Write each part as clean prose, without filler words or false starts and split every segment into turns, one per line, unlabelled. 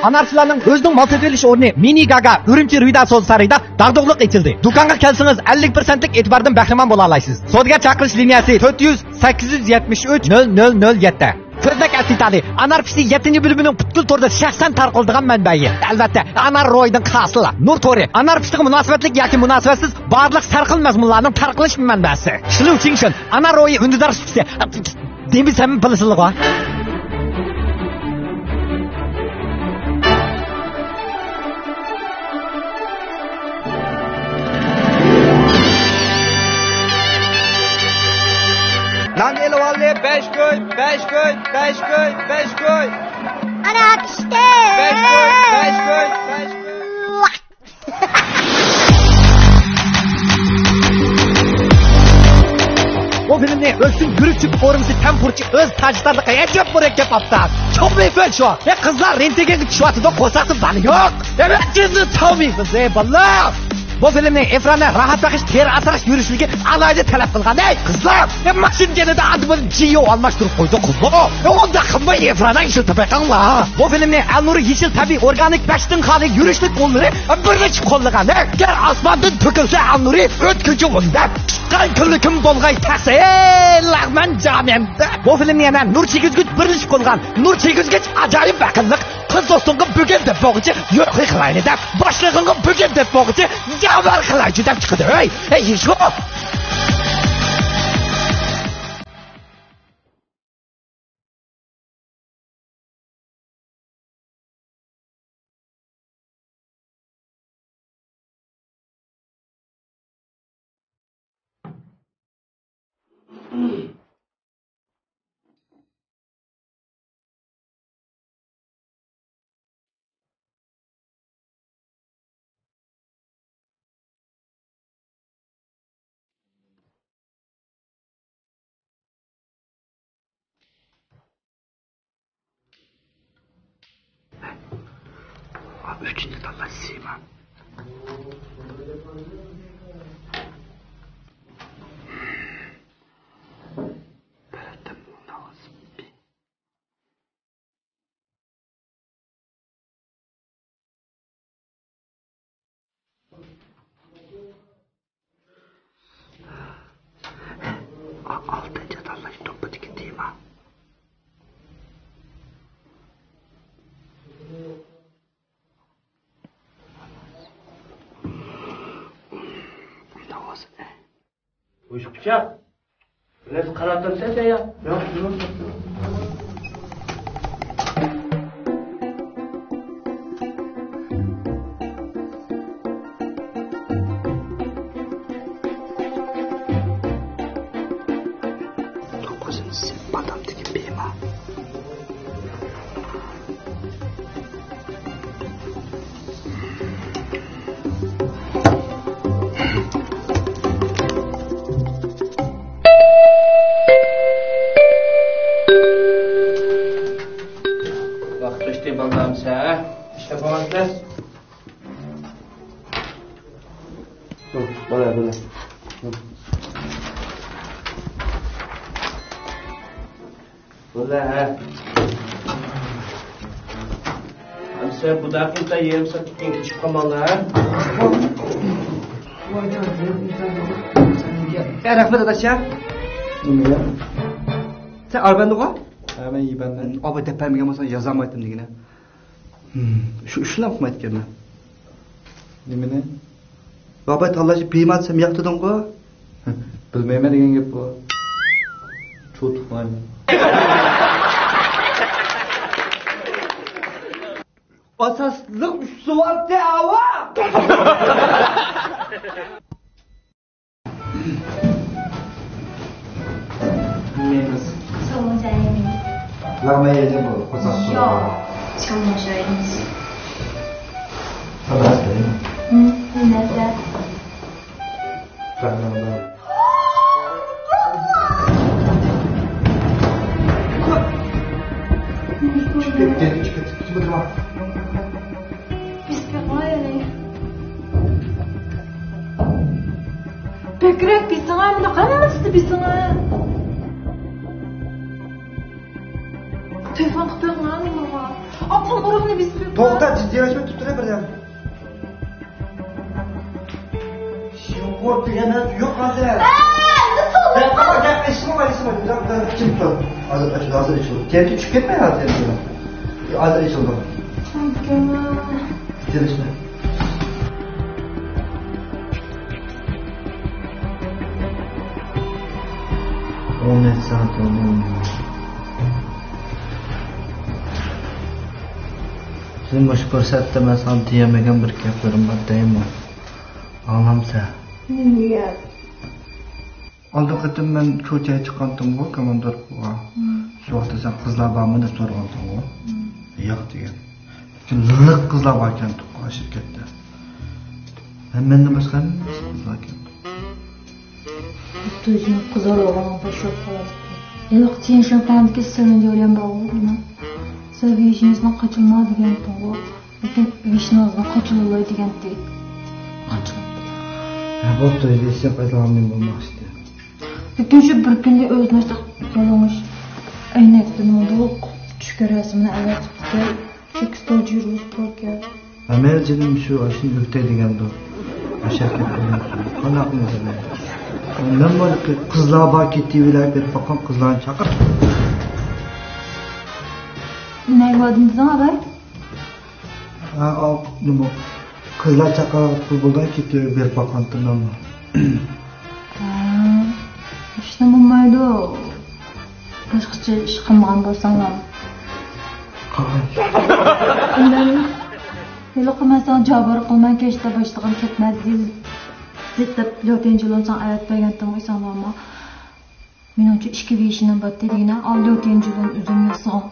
Anarchilarning o'zining mal sotilish o'rni Mini Gaga Urumchi Ruida so'z sarayida dag'dug'liq etildi. Do'konga kelsangiz 50% e'tibordan bahramand bo'la olasiz. Sodga chaqirish liniyasi 400 873 0007. So'znak asitali Anarpisi 7-bölümünün butkul torda shaxsan tarqaldigan manbai. Albatta, Anar Roy'dan qasıla. Nur Tori, Anarpisiga munosabatlik yoki munosabatsiz barliq sarqil mazmunlarning tarqalish manbasi. Shuning uchun Anar Roy undidar sutsa, demisam bilasizlar-ku.
Lan elvalli 5 koy.
Ana işte.
5 koy.
O filmni ölsün gürükçük orumsi tempurçu öz taçlarını kayacak mürekkep aptal. Çok büyük şu. Ya kızlar rentegen çıkışvatı da kosası bana yok. Evet cüzü tavmiysiz eyvallah. Bu filmni ekranda rahat bakış, ter ataraş yürüyüşlüğü alayda talep kılgan. Ey kızlar! Ya maksin genede adımın G.O. almıştırıp koydu kızlar. Ya onda kımbayı ekrana işil tepekanla. Bu filmni Elnuri yeşil tabi organik baştın hali yürüyüşlük kolları birleşik kolluğan. Ger asmandan tökülse Elnuri ötkücü onda. Çıkan küllüküm bolgay taksi. Lağman camiyemde. Bu filmni yana Nur Çekizgüç birleşik kolluğan. Nur Çekizgüç acayip bakıllık. Kız dostunga bugün de boğucu yok kılayını da başlığınga bugün de boğucu yavar kılayıcı da çıkıdı. Ey şu.
Üçüncü dallasıyım ha. Berettem lazım bir. Altıncı dallaş topu dikindeyim ha.
Uş bıçak. Nasıl kanattan sen de ya? Yok.
Dokuzunu sen badamdaki beyim ha.
Ballarımsa, işte bağırtlar. Dur, böyle. Böyle ha. Hamsa bu da kimse yerim satıkken küçük kamallar.
Rahmet adaşlar.
Ne?
Sen arbanda koy.
Ha ben iyi benden.
Abi tepemige olmasa yazamaydım digine. Şuna mı etken ben?
Nimene?
Baba tallaşı piyma atsam yaktırdın koy.
Bilmeyme degen gep bu. Çoğutuk var mı?
Asaslık sual dava.
Bilmeyiniz.
소모자님이
Lagmaya yedim bu. Kosas
요 소모자님이
Sabah söyleyeyim.
neden?
Lagmaya. Çıkıp durma.
비슷해요. 백그렉 비슷하면 나가면 진짜 비슷해.
Telefon qilib baba. Apam urug'ini bisib.
To'xta, jiddiylaşma tutura birdan. Shunqor degani yo'q hozir. Ben ama gapleşme var ismi. Kim tur? Hazır içildi. Kendi çıkıp ketmey hazır içildi. Hazır içildi. Jiddiylaşma. Olmaz saat olmaz. Sizin boş ko'rsatdi, men sana diyamagan bir gaplarim bor deyman. Anglamsa.
Nega?
Oldin qatim men ko'chaga chiqqandim-ku, komandorga. Shu vaqtda sen qizlar bormi deb so'ragandim-ku. Yo'q degan. Liq qizlar bor ekan shirkatda. Mendan boshqa qizlar ekan.
Tujin qizlar o'g'lon boshqa qoladi. Eloq sen shunqangi sirni yo'lgan bormi? Siz vishingizni qochilmaydigan to'g'ri. Lekin vishingizni qochilolmaydigan deb.
Bu to'yda paytlarim bo'lmoqchi.
Lekin shu bir kunda o'zini yolg'ish aynakdan mo'duq tushga rasmini avatibdi. 8 yurus bo'lgan.
Men jinim shu ashni yurtaydigandi. Shirkat bilan qanaqmi? Ondan boshqa qizlar bor ketivilar deb faqat qizlarni chaqir.
Ne vadiniz abi?
Nima qizlar chaqirib futboldan ketib ber faqatdan.
İşte bo'lmaydi. Boshqacha ish qilmagan bo'lsam ham. Yo'q, qilmasam jabr qilmay kechda boshlig'im ketmadi. Deb 4 yil o'tsan ayat bergandim o'ysamama. Menimcha ishga berishidan battarigina 4 yildan o'zim yasam.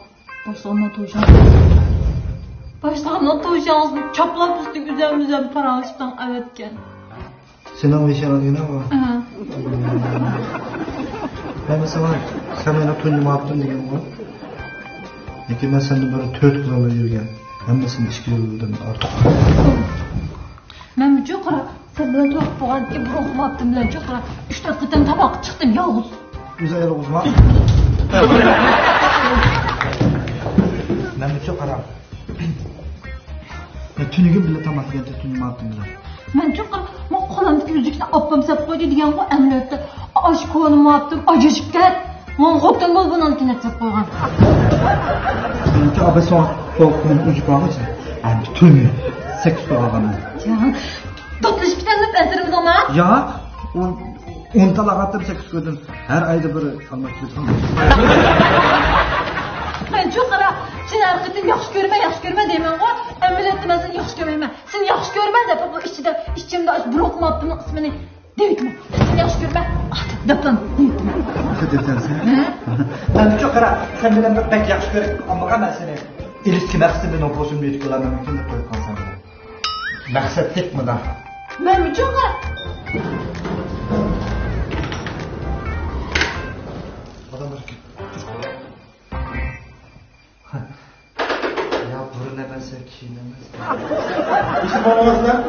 Boshlig'imni to'ygan. Boshlig'imni to'ygan choplab usting uzam parashdan aytgan.
Senin nişanlığına var. Ben mesela sen bana toyumu yaptın diyeyim var. Lakin ben senden böyle 4 kılalı yürüyen. Hem de sen içki yürüdün artık.
Ben çok ara sen bana 4 puan ki bırakma attım ben çok ara 3-4 kıtam tabak çıktım yalnız.
Güzel yer olsun ha. Ben çok ara. Tünügü bile tam atlayan tünümü yaptım bile.
Ben çok ara qo'limdagi yuzukni opam sap qo'ydi degan ku amaliyotda oshko'nim yaptım ajishga men xotin bo'l buni kinatib qo'ygan.
Çünkü abi son soğukluğun ucu bağlıca. Yani tünü 8 olgan.
Ya to'plashibdan deb asirimiz ona.
Ya 10 talaqatım 8 ko'rdim. Her ayda bir almak istiyorum.
Ben çok ara sen arqatim yaxshi ko'rma deyman ku. Amaliyotda men seni yaxshi ko'rmayman. Seni yaxshi ko'rma deb bu ichimda blokmapning ismini deyman. Seni yaxshi ko'rma. Dapam.
Ne dedin sen? Ben çok ara sen bilen pek yaxshi ko'rib, ammo ben seni ilişki maqsadini o'qishim yetkazib mumkin deb qo'yib qolsam. Maqsad tekmi da?
Ben çok ara
Ya burun nemese kinemez. İşte babamız lan.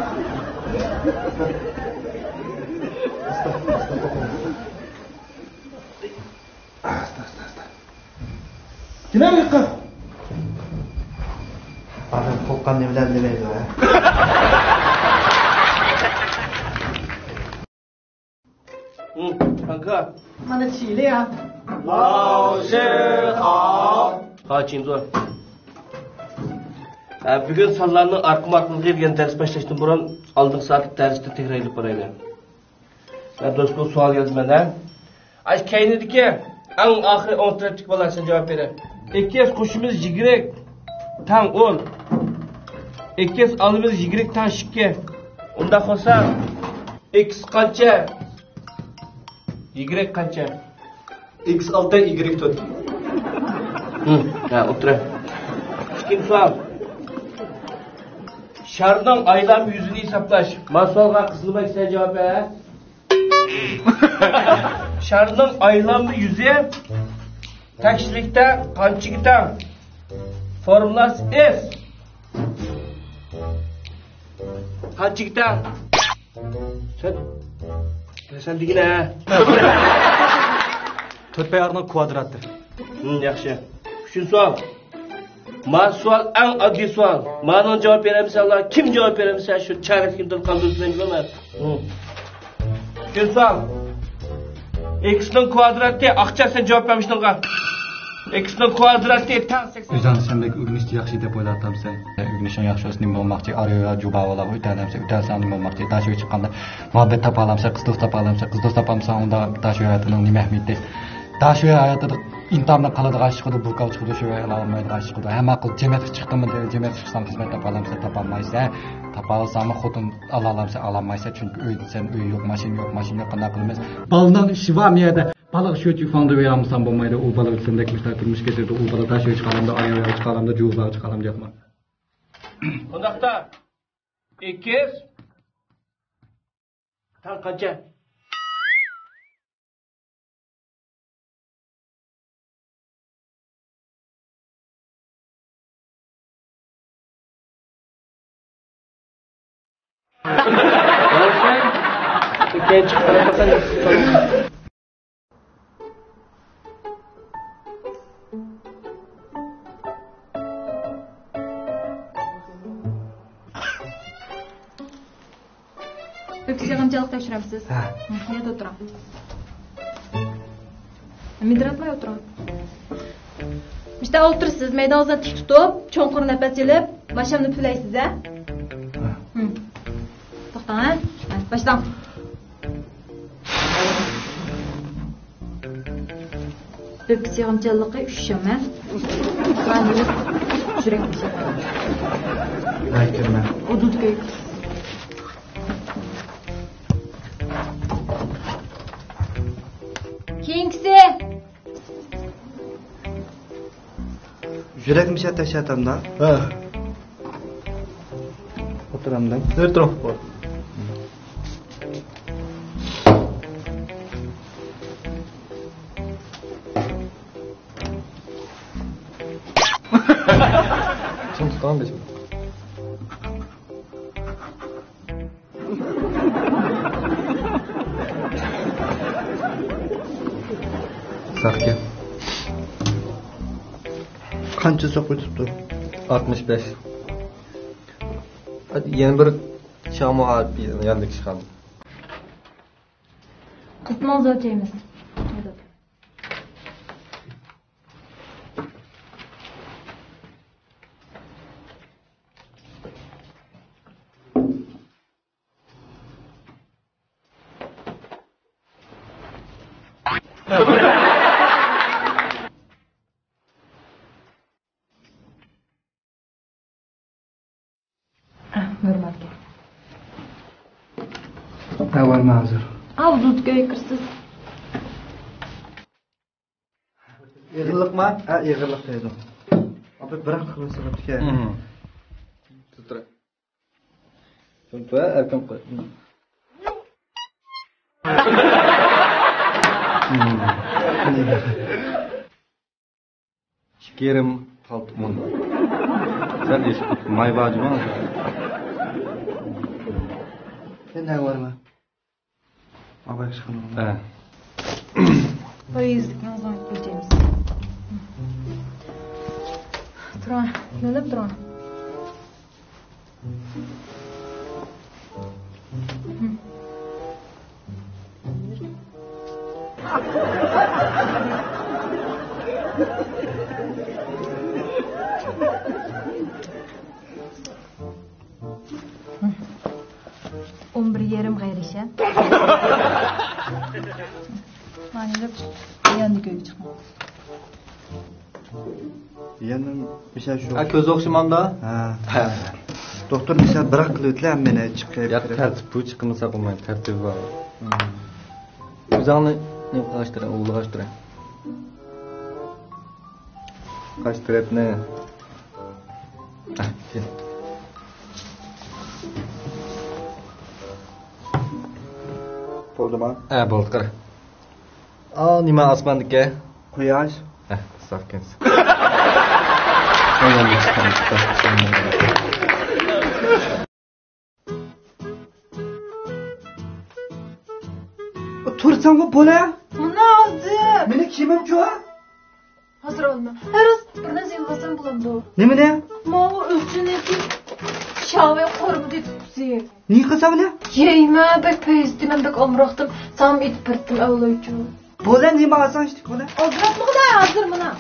Asta. Kime mi yıkın? Abi kokkan evlendi beydi be.
Kanka.
Bana çiğli ya.
老师好. Ha, Çinzo. Bugün sonlarını arqım gelgen ders başlaştım. Buran aldıq saat derste tekrar edip baraydı. Dostum sual yazmadan. Aç keynidiki en ahir 14'lik balasın cevap verir. İkiz kuşumuz jigrek tan 10. İkiz alımız jigrek tan şikke. Onda olsa x qancha? Y qancha?
X 6 Y 4.
Ha, otur. İkinci sual. Şardan aylam yüzünü hesaplaş. Masalga kısılmak isteyen cevap ver. Şardan aylam yüzü tekşilikte kançıkta formülası S. Kançıkta. Sen digine ha.
4 pay arning kvadrati.
Yaxshi. Üçüncü sual. Ma sual en adli sual. Ma'nın cevap veremezler. Kim cevap veremezse şu çaresizlikten kandırılsın bilemez. Üçüncü sual. X'nin kvadratı akça sen cevap vermiştin gal. X'nin kvadratı tan 80.
Özan sen bek ürünüşü yaxşı dep oylatamsan. Ürünüşün yaxşı olsun nima olmoqchi, araya juba ola o'talamsa, o'talsan nima olmoqchi, tashiv chiqqanda muhabbet topalamsa, qiz do'st topalamsa, qiz do'st topamsa unda tashiv hayotining nima ahamiyati? Tashiv hayotida internet qiladigan chiqadi, burqab chiqadi, shu olmaydigan chiqadi. Hamma qiz jamiyatga chiqdimi, jamiyatga chiqsam xizmat topalamsa, topolmaysa, topolsami xotin olalamsa, olamaysa, chunki uyda sen uy yo'q, mashina yo'q, qanday qilamiz? Baldan ishi var mı yerda? Balık şu tüfanda veramsan bo'lmaydi, u balık sendekmişler turmuş getirdi, u balık taşıyor çıkalamda, ayağa çıkalamda, cuvuzlar çıkalam deyapma.
Ondaqda ikiz tan qancha? İkiye çıkarsan
Yig'inchilik tekshiramiz. Ha. Yerda o'tiram. Midratmay o'tiram. İşte o'tirsiz, maydoningizdan tik tutib, cho'nqir nafas ilib, mashamni pulaysiz, ha? Ha. To'xtang, ha? Boshlang. Öpüs yig'inchiliqi 3 shama. Qanday yurak shama.
Aytma.
Hududga Kingsi.
Yurakmi tashatamda?
Ha.
O'tiramda.
O'tirib bor. Şimdi tamam beşim.
Sahke.
Qancha so'q o'tibdi?
65. Hadi yeni bir şamuat bir yandık çıkalım.
Tutmaz ölçeyimiz. Hurmatga.
Avval ma'zur.
Hududga kirsiz.
Yig'iliqmi? Ha, yig'iliq deydi. Abi bir xil sababga.
Tutra. Tutra erken koy. Şikerim paltımın. Sen de mayvacı mı?
Ne var mı? Abak çıkın.
He.
Poyezdikni ozon o'lchaymiz. Turan, yo'lib turan. Yerim g'ayrisha. Manilib yandı köy çıkma.
Yanım misal shu.
Ha ko'z o'xshamanda?
Ha. Doktor misal bir qilibdilar meni chiqib.
Ya tartib bu chiqmasa qolmaydi, tartib bor. O'zingni ne qilashtiring, ulg'ashtiring. Qashtiratni. Kel.
Bo'ldimi?
Ha, bo'ldi, qara. Nima osmondagi?
Quyosh.
Saf ekansiz.
Tursam bo'la?
Mana hozir.
Meni kimim-ku?
Hozir olma. Rost Bir narsa yollasam bulamdı.
Nima ne?
Ma o'ziniki şave qorib detibsi.
Ne qilsa bile?
Yeyma bek peyizdim bek omroqdim. Sam etib birdim avlaychu.
Bo'la nima olsan ishtik bo'la?
Hazırım Xudoy, hazır mana.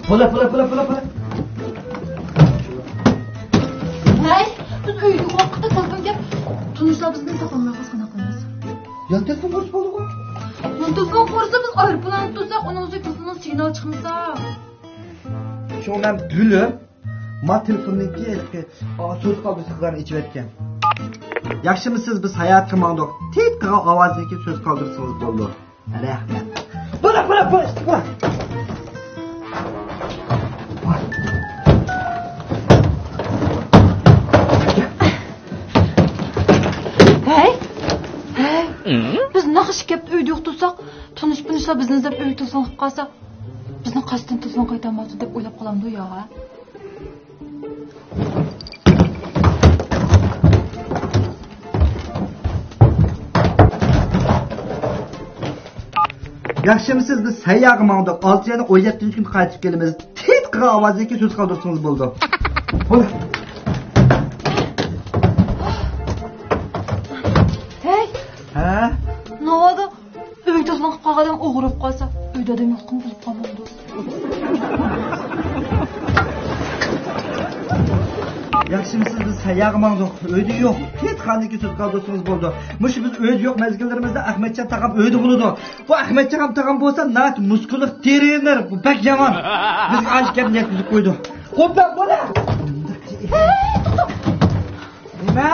Bo'la.
Hey, biz uyga vaqtda telefon gap. Tunishlar bizni saqlamay qolsana qilmas.
Ya telefon ko'rib bo'ldi-ku.
Telefon qursa biz aeroplan tutsak, onun o'zi kızının signal chiqmasa.
Shu men bilib, ma telefonniki eski so'z qoldirsa qizlarni ichib etgan. Yaxshimisiz biz hayot qilmoqdik. Tezqira ovozniki so'z qoldirsangiz bo'ldi. Rahmat. Bo'la.
Hey. Biz naqsh kep uyda yo'qtursak, tunishlar bizni izlab uy telefon qilib qolsa, bizni qasddan telefon qaytarmoqchi deb o'ylab qolamdi yo.
Yaxshimisiz biz sayyoh qilmoqdik. 6 yana 17-kun qaytib kelamiz. Tezqira ovozniki so'z qoldirsangiz bo'ldi. Bo'la.
Hey.
Ha?
Navoda uy telefon qilib qolgan o'g'rib qolsa, uyda da yo'qim bo'lib qolmadi.
Yaxshimisiz biz sayyoh qilmoqdik. Uyda yo'q. Tezqirniki so'z qoldirsangiz bo'ldi. Mush biz uyda yo'q mezgillarimizda Ahmetjon taqam uyda bo'ladi. Bu Ahmetjon taqam bo'lsa, nat muskulliq trener. Bu bak yomon. Biz ancha gap yetkazib qo'ydik. Qo'pdan bo'la. Nima?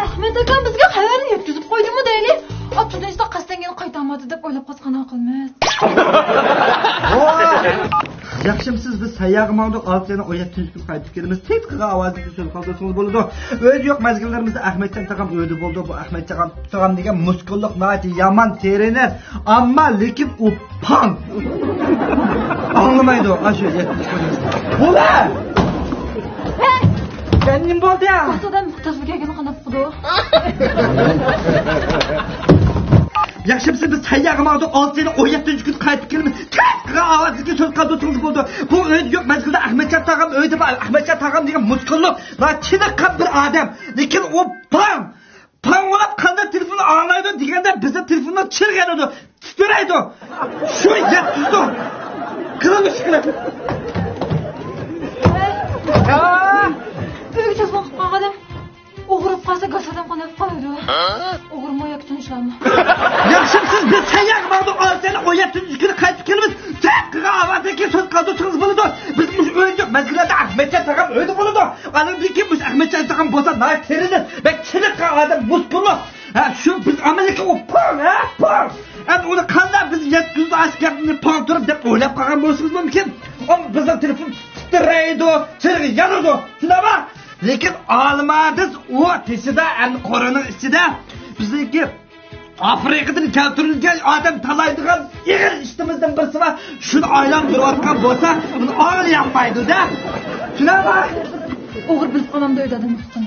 Ahmet akam bizga xabarni yetkazib qo'ydimi deyli? Tunishda qasddan qaytarmadi deb o'ylab qolsana qilmas.
Yaxshimisiz biz sayyoh qilmoqdik. 6 yana 17-kun qaytib kelamiz. Tezqira ovozniki so'z qoldirsangiz bo'ladi. O'zi yo'q mezgillarimizda Ahmetjon taqam uyda bo'ldi. Bu Ahmetjon taqam degan muskulliq nati yomon trener. Ammo lekin u pang. Anglamaydi. Ashu bo'la. Ben nim bo'ldi ya?
Ortadan tasvirga kelgan qanday qildi?
Yaxshimisiz biz sayyoh qilmoqdik. 6 yana 17-kun qaytib kelamiz. Tezqira ovozniki so'z qoldirsangiz bo'ldi. Bu uyda yo'q mezgilda Ahmetjon taqam uyda bor. Ahmetjon taqam degan muskulliq va chiniqqan bir odam. Lekin u pang. Pangolab qanday telefonni anglaydi deganda bizni telefondan chirgan edi. Titraydi. Shu yetkizdi. Qilamish qiladi.
Uy telefon qilib qolgan. O'g'rib qolsa gasadan qanday qoladi? O'g'irmoq tunishlarmi?
Yaxshimisiz biz sayyoh qilmoqdik. 6 yana 17-kun qaytib kelamiz. Tezqira ovozniki so'z qoldirsangiz bo'ladi. Biz mush o'yinda mezgillarda Ahmetjon taqam uyda bo'ladi. Anadiki mush Ahmetjon taqam bo'lsa, na terini va chiniqqan odam muskulliq. Ha, shu biz amaliyotga u pang, ha, pang. Endi uni qanday biz yetkazdi askarni pang turib deb o'ylab qolgan bo'lsangiz mumkin. Ammo bizning telefon titraydi, chirg'i yanadi. Shundaymi? Lekin olmadiz u teshida, endi qo'rining ichida bizniki Afrikadan keltirilgan odam talaydigan ig'ir ishtimizdan birisi va shuni aylantirayotgan bo'lsa, uni olmaydi-da. Shundaymi?
O'g'ir bilib qolamda uydadim yo'qdim.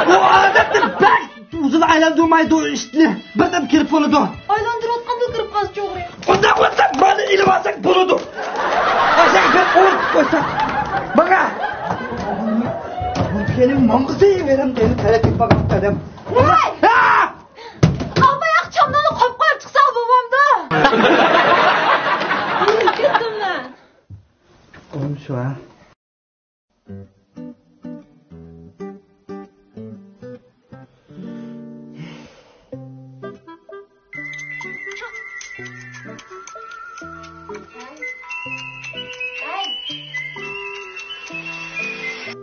Bu odatda bak o'zini aylantirmaydi u ishni. Birdan kirib bo'ladi.
Aylantirayotganda kirib qolsa o'g'ri.
Unda bo'lsa, bani ilib olsak bo'ladi. Aşağı bir o'rib qo'ysa. Baqa. Benim mangızı verim deni tereddüt bakıp dedim.
Hey! Kalmaya akşamdan koyup koyup çıksa babamda. Gittim lan.
Oğlum şu ha.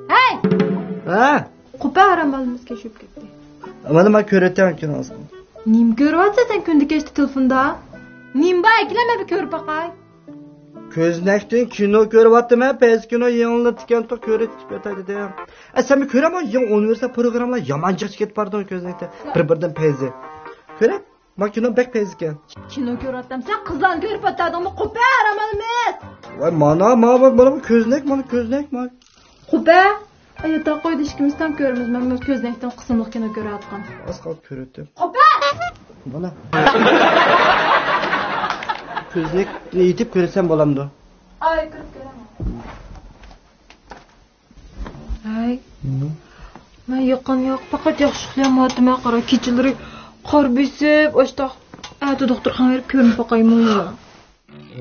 Hey!
Ha?
Kupa aramalımız keşif gitti.
Ama ben köretten ki nasıl?
Nim görüyorsa sen kündü geçti telefonda. Nim ba ekleme bir kör bakay.
Köznekten kino görüvattım ha. Pez kino yanına tiken to köretip yataydı deyim. Sen mi körem yan üniversite programlar yamancık çıkıp pardon köznekte. Birden pezi. Köre? Bak kino bek pezken.
Kino görüvattım sen kızlar görüp atadın ama kupa aramalımız.
Vay bana köznek bana.
Kupa? Ayata koydu işkimiz tam görümüz. Ben köznekten kısımlık kino göre atkan.
Az kaldı körettim.
Kupa!
Bana. ko'zlik yetib ko'rsam bo'lamdi.
Ay, kirib kelaman. Ay. Men yoqqan yo'q, faqat yaxshi uxlayapman, qara kechalari qor besib, o'shtoq. Ati doktorxonaga berib ko'rinib boqaymi?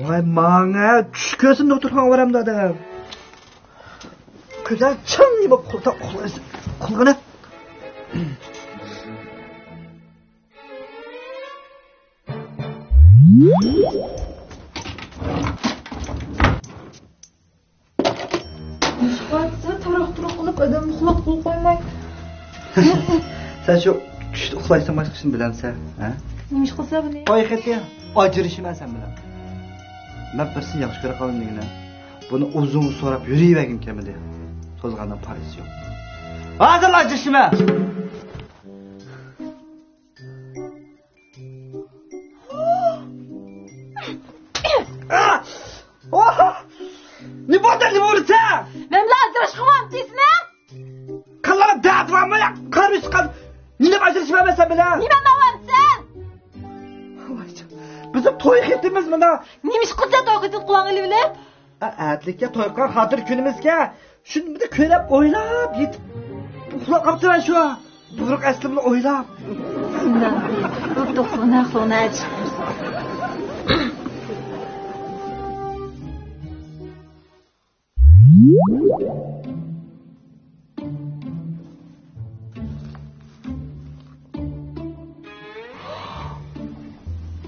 Voy, menga tush ko'rsin doktorxonaga boramdi adam. Ko'zlar chang bo'lib uxlaysan. Qulg'ina.
Ishqatsa taroq qilib adam uxlab qo'ymay.
Sen şu tushda uxlaysan boshqa ishni bilamsan, ha?
Nima ish qilsa buni?
Haqiqatda ajrashman sen bilan. Men birsi yaxshi ko'ra qolganligini. Buni uzun so'rab yurayvergim kelmadi. To'zg'andan parisi yo'q. Hozir ajrashman. Ne bo'ldi?
Men bilan ajrashqimam deysizmi?
Kallar da'vatmi? Qarib chiqadi. Nima ajrashmaysan bilan?
Nima deyapsan?
Bizim to'y ketimiz mana.
Nima ish qilsa to'y qilib qulog'ingni bilib?
Atlikka to'yqa xotir kunimizga shuni bir ko'rib o'ylab yetib uxlab qolibman shu. Tug'ruq aslimni o'ylab.
To'xtona xonach.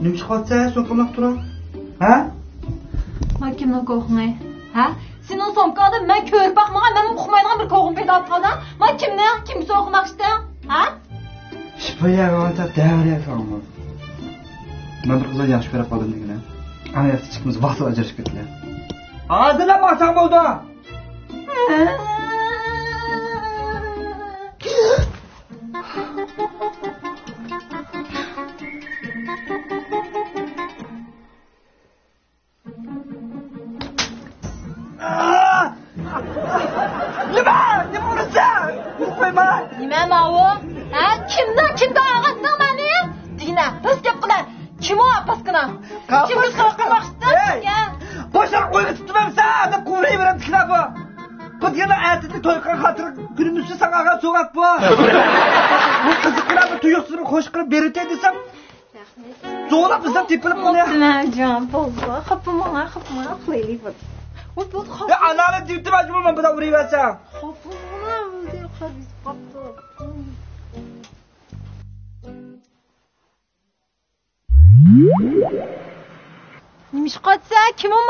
Nima chiqotsa so'qimoq turar? Ha?
Men kimdan qo'rqmay? Ha? Sening so'mkada men ko'rib baxmagan, men uxmaydigan bir qo'rqim paydo bo'lgan. Men kimni so'qmoqchidim? Ha?
Shpoya o'ta davriya qilma. Men bir qizga yaxshi ko'ra qoldim degina. Ana yaxshi chiqimiz vaqt ajrashib ketdilar. Hozirlar maqsad bo'ldi.
Nima ma'u? Ha? Kimdan og'atding meni? Dina, biz gap qilar. Kim o paskina? Kimni so'qmoqchisan?
Boshqa qo'yib tutmamsan, deb quvlayveram tiklab. Bu yana aytdi to'yqa xotir kunimizda sanaga so'g'at bu. Bu qiziqlarni tuyuqsini qo'sh qilib berite desam. Zo'rab bizdan tepilib qo'yadi.
Jon, bo'ldi. Xapma, uxlaylik.
Ya anani dibdi majburman bilan urayversan.
Xapma, o'zi uxlab qoldi. Nima ish qotsa, kim o?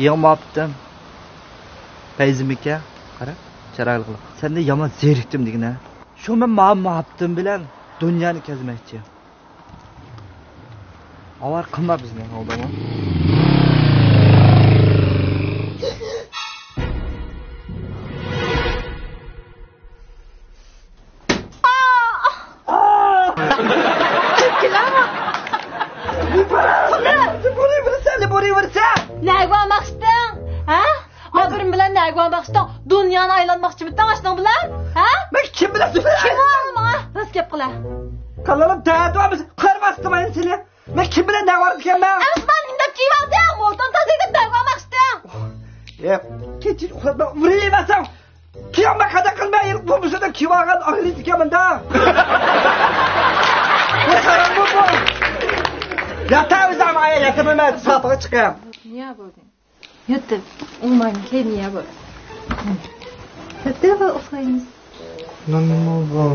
Yig'mabdim. Fayzimika, qara, charaqli qilib. Senda yomon zerikdim degina. Shu men ma'mabdim bilan dunyoni kezmoqchi. Avar qilma bizni, odamlar.
Nagva maqsading? Ha? Obirim bilan nagva maqsading? Dunyoni aylanmoqchimisan ashning bilan? Ha?
Men kim bilan so'rayman?
Kim olma? Bas gap qila.
Qallarim ta'dimiz qirmasdim men seni. Men kim bilan nagva ekanman?
Asman indab kiyvalding, o'rtan tazida nagva maqsading.
Ketin uxlatma, urayversan. Kiyama qada qilmay, bu bizda kiyvagan og'rit ekanman-da. Qaram bu. Yatamiz ama yataman, safiga chiqam.
Niye bo'ldi? Yotib, olmaymi, niye bo'ldi? Yotib uxlaymiz.
Nima bu?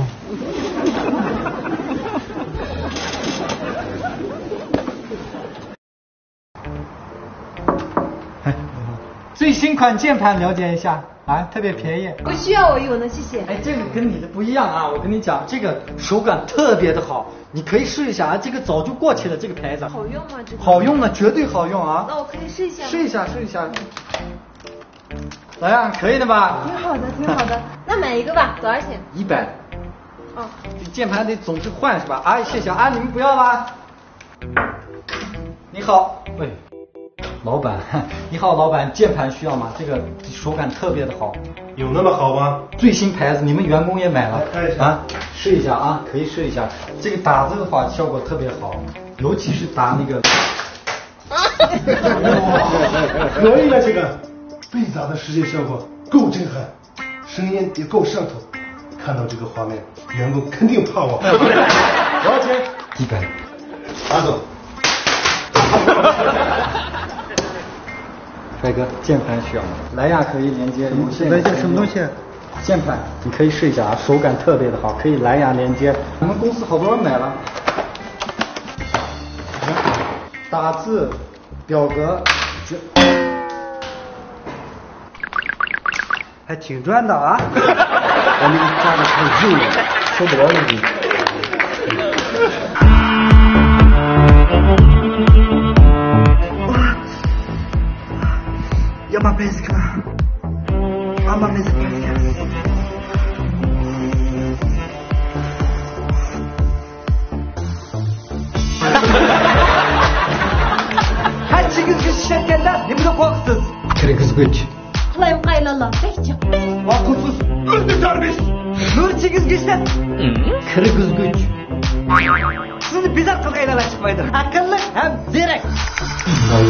最新款键盘了解一下啊，特别便宜。
不需要我有呢，谢谢。
哎，这个跟你的不一样啊！我跟你讲，这个手感特别的好，你可以试一下啊。这个早就过期了，这个牌子。
好用吗？这个
好用的，绝对好用啊！
那我可以试一下吗？
试一下，试一下。咋样？可以的吧？
挺好的，挺好的。那买一个吧，多少钱
？100。
哦。
这键盘得总是换是吧？啊，谢谢啊，你们不要吧？你好，喂。老板，你好，老板，键盘需要吗？这个手感特别的好。
有那么好吗？
最新牌子，你们员工也买了。
看一下
啊，试一下啊，可以试一下。这个打字的话效果特别好，尤其是打那个
可以了，这个复杂的视觉效果够震撼，声音也够上头。看到这个画面，员工肯定怕我。多少钱
？100。
拿走。
帅哥，键盘需要吗？蓝牙可以连接无线。
什么东西？
键盘，你可以试一下啊，手感特别的好，可以蓝牙连接。我们公司好多人买了。打字、表格，
还挺赚的啊！
我们家的太热了，受不了了你。
Yama Bezka. Ama Bezka. 800 ishlatgandan nimaga qo'rqsiz?
Kirgizgich.
Qilayim qaylalar, bekcha.
Vaqtsiz o'ldiramiz. Nurchingizga ishlat.
Kirgizgich.
Sizni bezar qilganlar chiqmaydi. Aqlli ham zerek.
Voy